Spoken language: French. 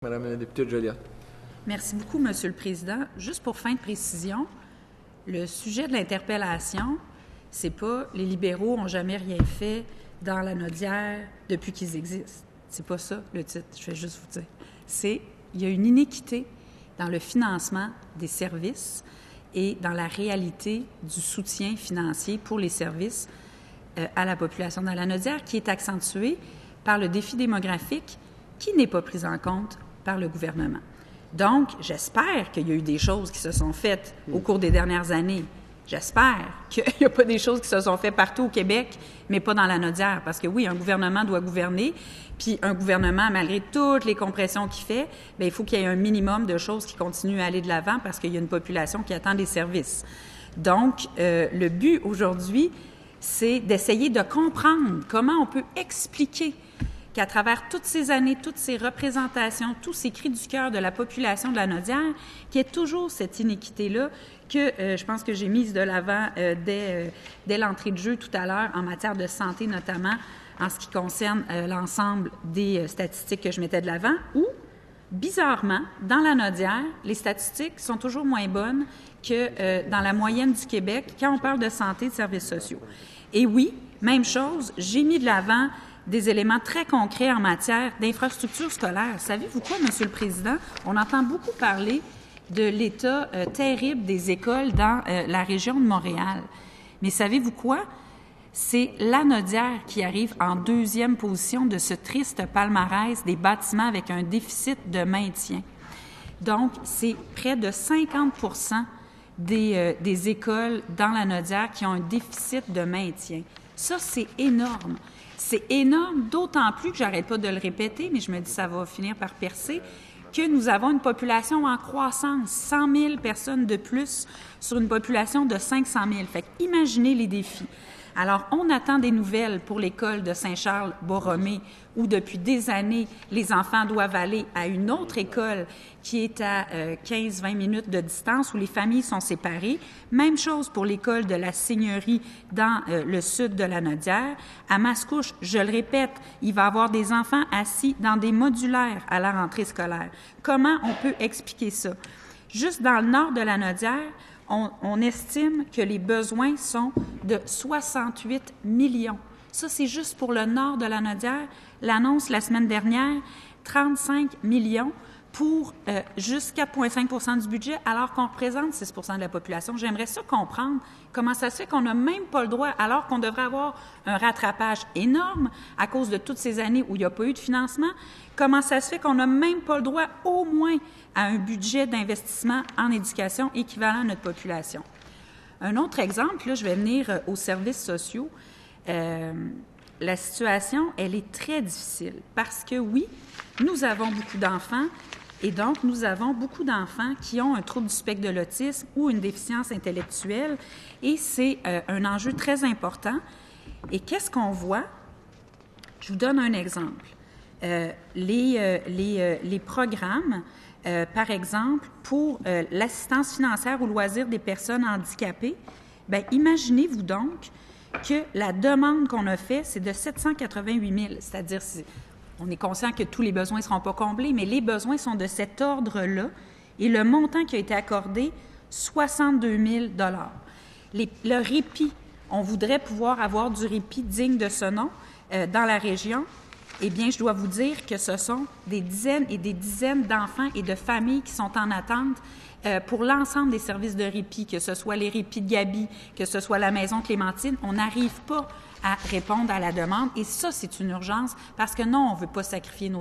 Madame la députée Joliette. Merci beaucoup, Monsieur le Président. Juste pour fin de précision, le sujet de l'interpellation, c'est pas les libéraux n'ont jamais rien fait dans la Nodière depuis qu'ils existent. C'est pas ça le titre, je vais juste vous dire. C'est il y a une inéquité dans le financement des services et dans la réalité du soutien financier pour les services à la population dans la Nodière qui est accentuée par le défi démographique qui n'est pas pris en compte par le gouvernement. Donc, j'espère qu'il y a eu des choses qui se sont faites au cours des dernières années. J'espère qu'il n'y a pas des choses qui se sont faites partout au Québec, mais pas dans la Nodière. Parce que oui, un gouvernement doit gouverner, puis un gouvernement, malgré toutes les compressions qu'il fait, bien, il faut qu'il y ait un minimum de choses qui continuent à aller de l'avant parce qu'il y a une population qui attend des services. Donc, le but aujourd'hui, c'est d'essayer de comprendre comment on peut expliquer qu'à travers toutes ces années, toutes ces représentations, tous ces cris du cœur de la population de la Nodière, qu'il y ait toujours cette inéquité-là que je pense que j'ai mise de l'avant dès l'entrée de jeu tout à l'heure en matière de santé, notamment en ce qui concerne l'ensemble des statistiques que je mettais de l'avant, où, bizarrement, dans la Nodière, les statistiques sont toujours moins bonnes que dans la moyenne du Québec quand on parle de santé et de services sociaux. Et oui, même chose, j'ai mis de l'avant des éléments très concrets en matière d'infrastructures scolaires. Savez-vous quoi, Monsieur le Président? On entend beaucoup parler de l'état terrible des écoles dans la région de Montréal. Mais savez-vous quoi? C'est la Nodière qui arrive en deuxième position de ce triste palmarès des bâtiments avec un déficit de maintien. Donc, c'est près de 50% des écoles dans la Nodière qui ont un déficit de maintien. Ça, c'est énorme. C'est énorme, d'autant plus que j'arrête pas de le répéter, mais je me dis que ça va finir par percer, que nous avons une population en croissance, 100 000 personnes de plus sur une population de 500 000. Fait qu'imaginez les défis. Alors, on attend des nouvelles pour l'école de Saint-Charles-Borromée, où depuis des années, les enfants doivent aller à une autre école qui est à 15-20 minutes de distance, où les familles sont séparées. Même chose pour l'école de la Seigneurie dans le sud de la Nodière. À Mascouche, je le répète, il va y avoir des enfants assis dans des modulaires à la rentrée scolaire. Comment on peut expliquer ça? Juste dans le nord de la Nodière, on estime que les besoins sont de 68 millions. Ça, c'est juste pour le nord de la Nodière. L'annonce la semaine dernière, 35 millions pour juste 4,5 % du budget, alors qu'on représente 6 % de la population. J'aimerais ça comprendre comment ça se fait qu'on n'a même pas le droit, alors qu'on devrait avoir un rattrapage énorme à cause de toutes ces années où il n'y a pas eu de financement, comment ça se fait qu'on n'a même pas le droit au moins à un budget d'investissement en éducation équivalent à notre population. Un autre exemple, là, je vais venir aux services sociaux. La situation, elle est très difficile parce que oui, nous avons beaucoup d'enfants et donc nous avons beaucoup d'enfants qui ont un trouble du spectre de l'autisme ou une déficience intellectuelle et c'est un enjeu très important. Et qu'est-ce qu'on voit? Je vous donne un exemple. Les programmes, par exemple, pour l'assistance financière aux loisirs des personnes handicapées, bien, imaginez-vous donc que la demande qu'on a faite, c'est de 788 000, c'est-à-dire, on est conscient que tous les besoins ne seront pas comblés, mais les besoins sont de cet ordre-là, et le montant qui a été accordé, 62 000 Le répit, on voudrait pouvoir avoir du répit digne de ce nom dans la région. Eh bien, je dois vous dire que ce sont des dizaines et des dizaines d'enfants et de familles qui sont en attente pour l'ensemble des services de répit, que ce soit les répits de Gaby, que ce soit la maison Clémentine. On n'arrive pas à répondre à la demande et ça, c'est une urgence parce que non, on ne veut pas sacrifier nos